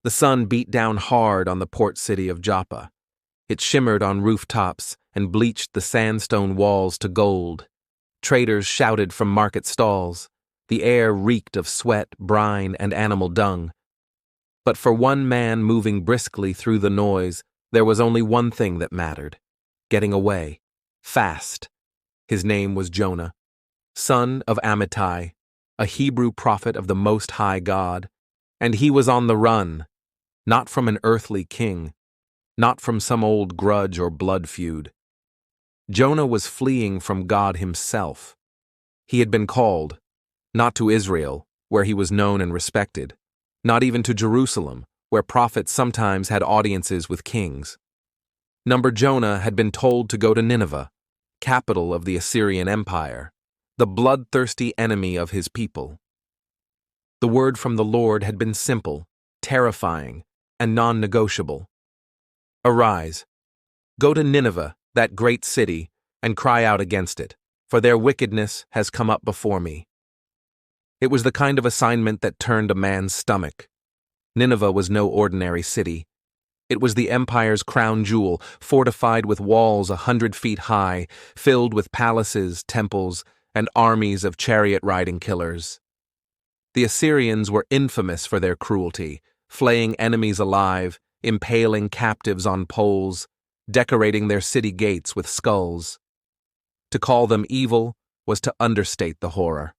The sun beat down hard on the port city of Joppa. It shimmered on rooftops and bleached the sandstone walls to gold. Traders shouted from market stalls. The air reeked of sweat, brine, and animal dung. But for one man moving briskly through the noise, there was only one thing that mattered: getting away, fast. His name was Jonah, son of Amittai, a Hebrew prophet of the Most High God, and he was on the run, not from an earthly king, not from some old grudge or blood feud. Jonah was fleeing from God himself. He had been called, not to Israel, where he was known and respected, not even to Jerusalem, where prophets sometimes had audiences with kings. Jonah had been told to go to Nineveh, capital of the Assyrian Empire, the bloodthirsty enemy of his people. The word from the Lord had been simple, terrifying, and non-negotiable. Arise, go to Nineveh, that great city, and cry out against it, for their wickedness has come up before me. It was the kind of assignment that turned a man's stomach. Nineveh was no ordinary city. It was the empire's crown jewel, fortified with walls 100 feet high, filled with palaces, temples, and armies of chariot-riding killers. The Assyrians were infamous for their cruelty, flaying enemies alive, impaling captives on poles, decorating their city gates with skulls. To call them evil was to understate the horror.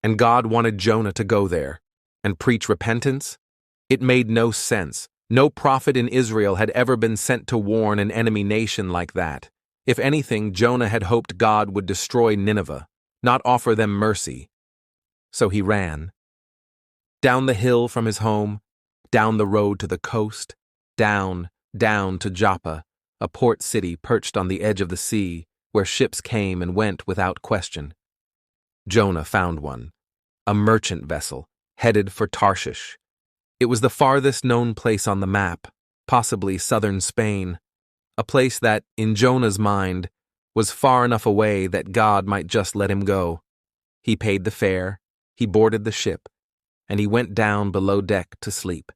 And God wanted Jonah to go there and preach repentance? It made no sense. No prophet in Israel had ever been sent to warn an enemy nation like that. If anything, Jonah had hoped God would destroy Nineveh, not offer them mercy. So he ran. Down the hill from his home, down the road to the coast, down to Joppa, a port city perched on the edge of the sea, where ships came and went without question. Jonah found one, a merchant vessel, headed for Tarshish. It was the farthest known place on the map, possibly southern Spain, a place that, in Jonah's mind, was far enough away that God might just let him go. He paid the fare, he boarded the ship, and he went down below deck to sleep.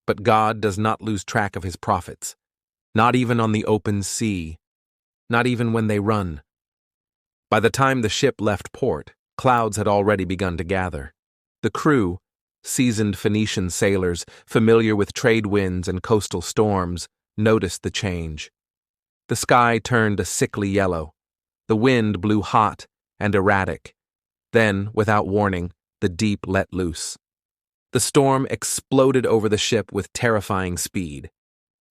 But God does not lose track of his prophets, not even on the open sea, not even when they run. By the time the ship left port, clouds had already begun to gather. The crew, seasoned Phoenician sailors, familiar with trade winds and coastal storms, noticed the change. The sky turned a sickly yellow. The wind blew hot and erratic. Then, without warning, the deep let loose. The storm exploded over the ship with terrifying speed.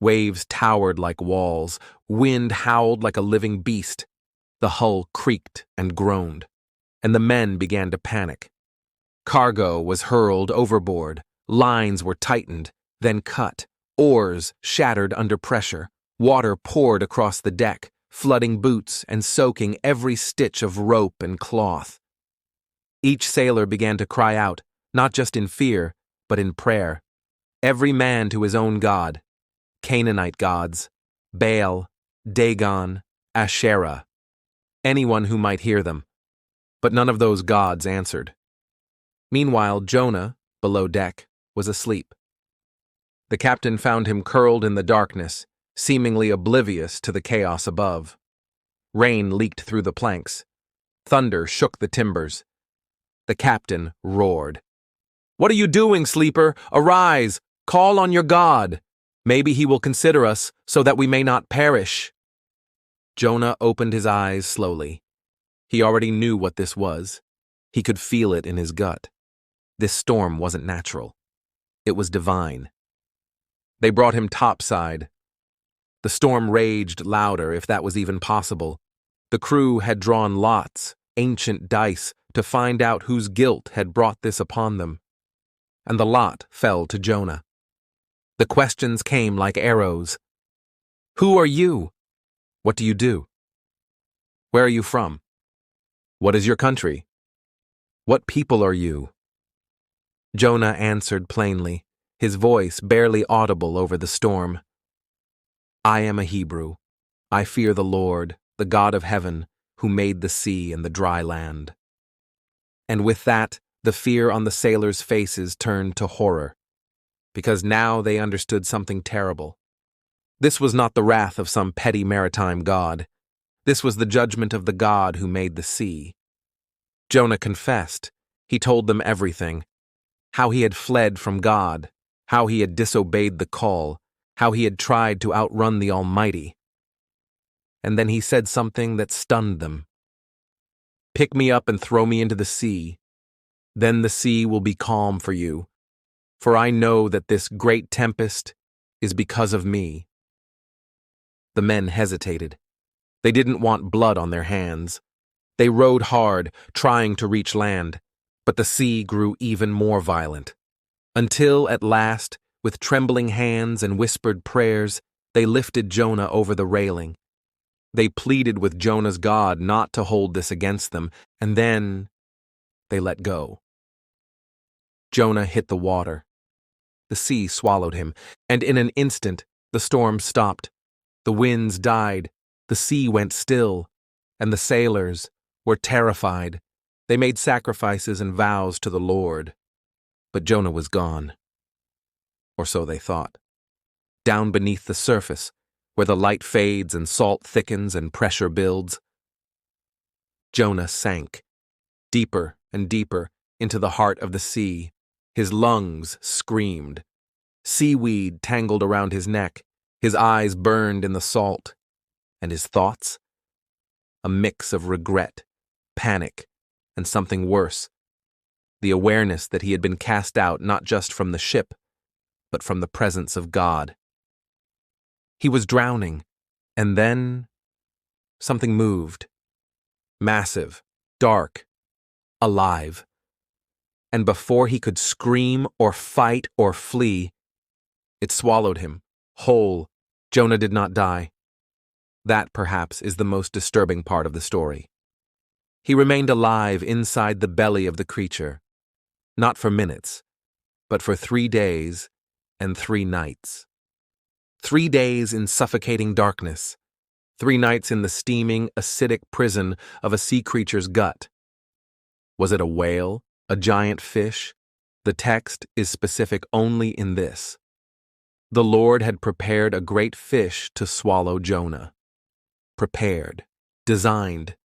Waves towered like walls, wind howled like a living beast. The hull creaked and groaned, and the men began to panic. Cargo was hurled overboard, lines were tightened, then cut, oars shattered under pressure, water poured across the deck, flooding boots and soaking every stitch of rope and cloth. Each sailor began to cry out, not just in fear, but in prayer. Every man to his own god: Canaanite gods, Baal, Dagon, Asherah, anyone who might hear them. But none of those gods answered. Meanwhile, Jonah, below deck, was asleep. The captain found him curled in the darkness, seemingly oblivious to the chaos above. Rain leaked through the planks. Thunder shook the timbers. The captain roared. "What are you doing, sleeper? Arise! Call on your God! Maybe he will consider us, so that we may not perish." Jonah opened his eyes slowly. He already knew what this was. He could feel it in his gut. This storm wasn't natural. It was divine. They brought him topside. The storm raged louder, if that was even possible. The crew had drawn lots, ancient dice, to find out whose guilt had brought this upon them. And the lot fell to Jonah. The questions came like arrows. Who are you? What do you do? Where are you from? What is your country? What people are you? Jonah answered plainly, his voice barely audible over the storm. I am a Hebrew. I fear the Lord, the God of heaven, who made the sea and the dry land. And with that, the fear on the sailors' faces turned to horror. because now they understood something terrible. This was not the wrath of some petty maritime god. This was the judgment of the God who made the sea. Jonah confessed. He told them everything. How he had fled from God, how he had disobeyed the call, how he had tried to outrun the Almighty. And then he said something that stunned them. "Pick me up and throw me into the sea. Then the sea will be calm for you. For I know that this great tempest is because of me." The men hesitated. They didn't want blood on their hands. They rowed hard, trying to reach land, but the sea grew even more violent. Until, at last, with trembling hands and whispered prayers, they lifted Jonah over the railing. They pleaded with Jonah's God not to hold this against them, and then they let go. Jonah hit the water. The sea swallowed him, and in an instant the storm stopped. The winds died, the sea went still, and the sailors were terrified. They made sacrifices and vows to the Lord. But Jonah was gone. Or so they thought. Down beneath the surface, where the light fades and salt thickens and pressure builds, Jonah sank, deeper and deeper into the heart of the sea. His lungs screamed. Seaweed tangled around his neck. His eyes burned in the salt. And his thoughts? A mix of regret, panic, and something worse. The awareness that he had been cast out not just from the ship, but from the presence of God. He was drowning, and then something moved. Massive, dark, alive. And before he could scream or fight or flee, it swallowed him, whole. Jonah did not die. That, perhaps, is the most disturbing part of the story. He remained alive inside the belly of the creature, not for minutes, but for 3 days and 3 nights. 3 days in suffocating darkness, 3 nights in the steaming, acidic prison of a sea creature's gut. Was it a whale, a giant fish? The text is specific only in this. The Lord had prepared a great fish to swallow Jonah. Prepared, designed,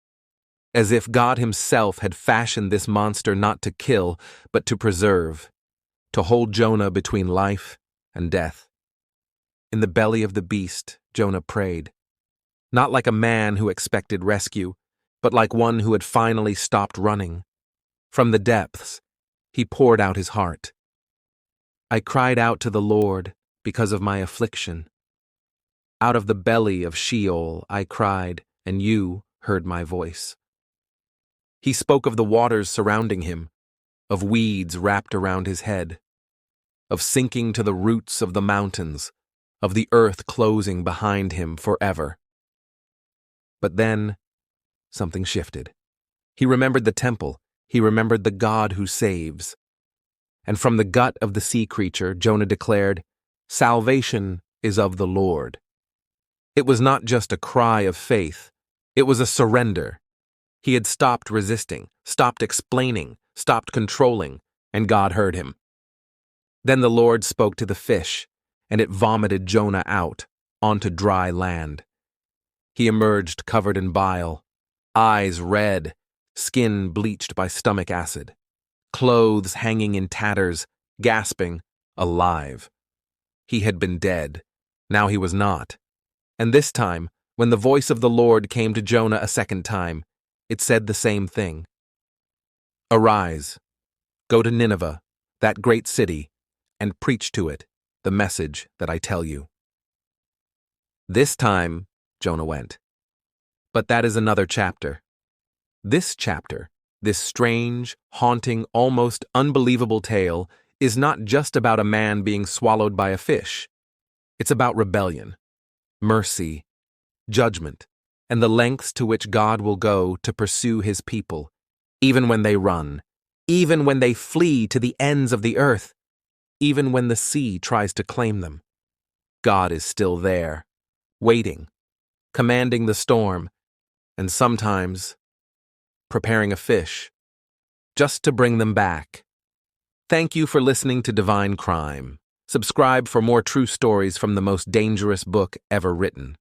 as if God himself had fashioned this monster not to kill, but to preserve, to hold Jonah between life and death. In the belly of the beast, Jonah prayed, not like a man who expected rescue, but like one who had finally stopped running. From the depths, he poured out his heart. I cried out to the Lord because of my affliction. Out of the belly of Sheol I cried, and you heard my voice. He spoke of the waters surrounding him, of weeds wrapped around his head, of sinking to the roots of the mountains, of the earth closing behind him forever. But then, something shifted. He remembered the temple. He remembered the God who saves. And from the gut of the sea creature, Jonah declared, "Salvation is of the Lord." It was not just a cry of faith. It was a surrender. He had stopped resisting, stopped explaining, stopped controlling, and God heard him. Then the Lord spoke to the fish, and it vomited Jonah out onto dry land. He emerged covered in bile, eyes red, skin bleached by stomach acid, clothes hanging in tatters, gasping, alive. He had been dead. Now he was not. And this time, when the voice of the Lord came to Jonah a second time, it said the same thing. Arise, go to Nineveh, that great city, and preach to it the message that I tell you. This time, Jonah went. But that is another chapter. This chapter, this strange, haunting, almost unbelievable tale, is not just about a man being swallowed by a fish. It's about rebellion, mercy, judgment, and the lengths to which God will go to pursue his people, even when they run, even when they flee to the ends of the earth, even when the sea tries to claim them. God is still there, waiting, commanding the storm, and sometimes preparing a fish, just to bring them back. Thank you for listening to Divine Crime. Subscribe for more true stories from the most dangerous book ever written.